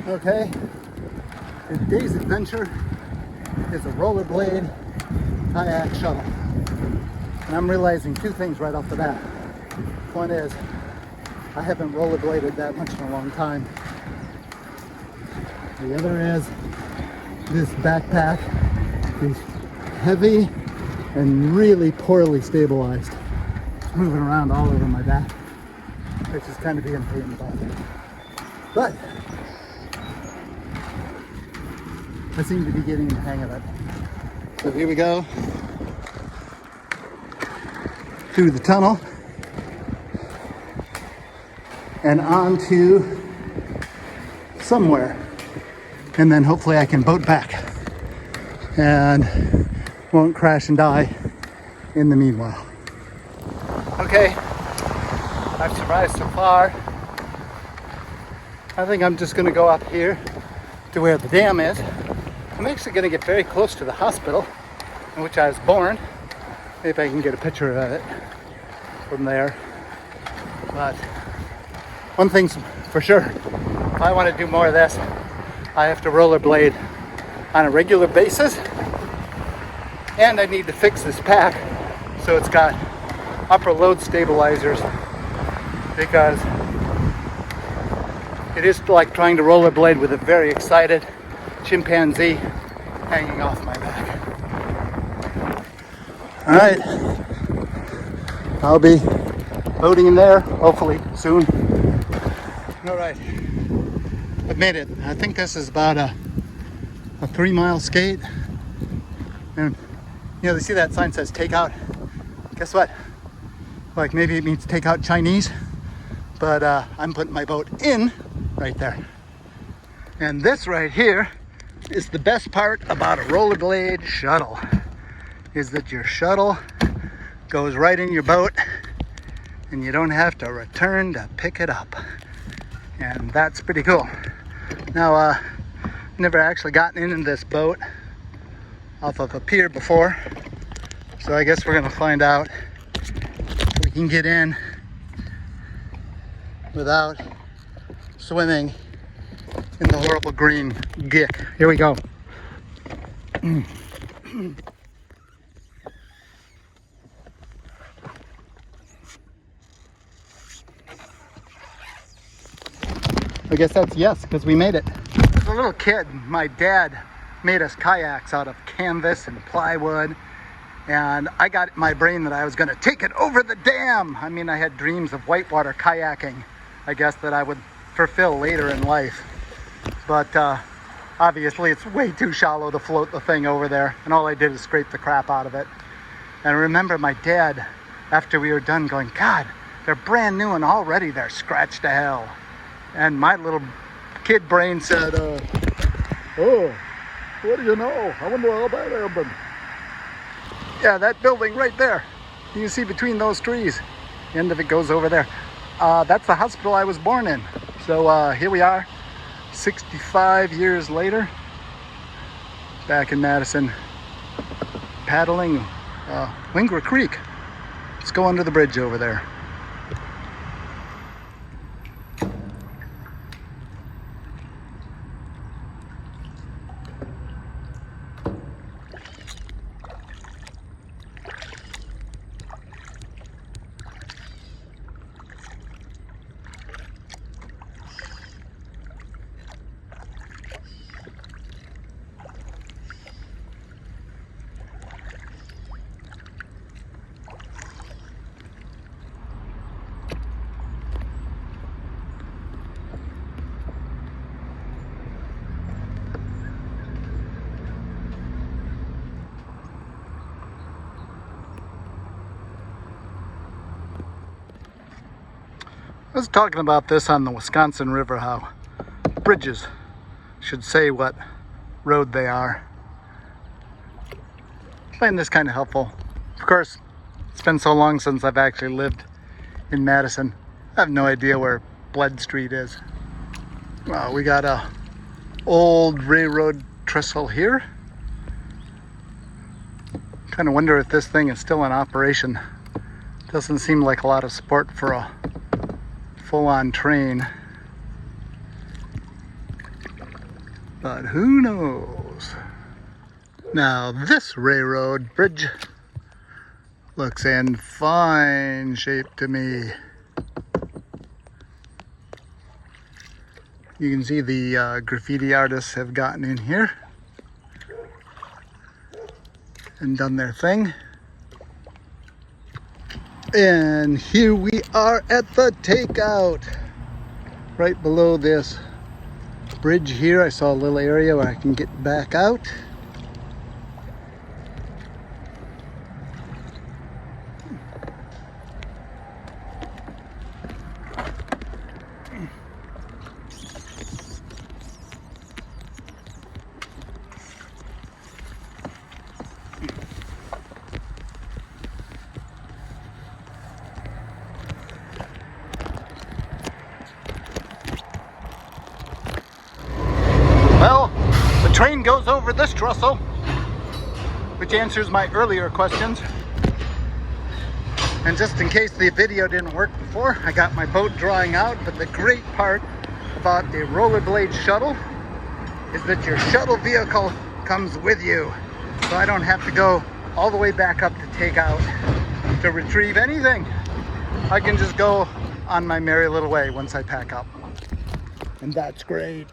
Okay, today's adventure is a rollerblade kayak shuttle. And I'm realizing two things right off the bat. One is, I haven't rollerbladed that much in a long time. The other is, this backpack is heavy and really poorly stabilized. It's moving around all over my back, which is kind of being a pain in the butt. But I seem to be getting the hang of it. So here we go through the tunnel and on to somewhere. And then hopefully I can boat back and won't crash and die in the meanwhile. Okay, I've survived so far. I think I'm just gonna go up here to where the dam is. I'm actually gonna get very close to the hospital in which I was born. Maybe I can get a picture of it from there. But one thing's for sure, if I want to do more of this, I have to rollerblade on a regular basis, and I need to fix this pack so it's got upper load stabilizers, because it is like trying to rollerblade with a very excited chimpanzee hanging off my back. All right, I'll be boating in there hopefully soon. All right, I've made it. I think this is about a 3-mile skate. And you know, you see that sign says takeout. Guess what? Like, maybe it means take out Chinese, but I'm putting my boat in right there. And this right here is the best part about a rollerblade shuttle, is that your shuttle goes right in your boat and you don't have to return to pick it up. And that's pretty cool. Now, never actually gotten in this boat off of a pier before, so I guess we're gonna find out if we can get in without swimming in the horrible green gick. Here we go. I guess that's yes, because we made it. As a little kid, my dad made us kayaks out of canvas and plywood, and I got in my brain that I was going to take it over the dam. I mean, I had dreams of whitewater kayaking, I guess, that I would fulfill later in life. But obviously it's way too shallow to float the thing over there, and all I did is scrape the crap out of it. And I remember my dad, after we were done, going, God, they're brand new and already they're scratched to hell. And my little kid brain said, oh, what do you know? I wonder how bad I've been. Yeah, that building right there. You can see between those trees. The end of it goes over there. That's the hospital I was born in. So here we are, 65 years later, back in Madison, paddling Lingua Creek. Let's go under the bridge over there. I was talking about this on the Wisconsin River, how bridges should say what road they are. I find this kind of helpful. Of course, it's been so long since I've actually lived in Madison. I have no idea where Blood Street is. We got a old railroad trestle here. Kind of wonder if this thing is still in operation. Doesn't seem like a lot of support for a full-on train. but who knows? Now this railroad bridge looks in fine shape to me. You can see the graffiti artists have gotten in here and done their thing. And here we are at the takeout. Right below this bridge here, I saw a little area where I can get back out. Well, the train goes over this trestle, which answers my earlier questions. And just in case the video didn't work before, I got my boat drawing out. But the great part about the rollerblade shuttle is that your shuttle vehicle comes with you. So I don't have to go all the way back up to take out to retrieve anything. I can just go on my merry little way once I pack up. And that's great.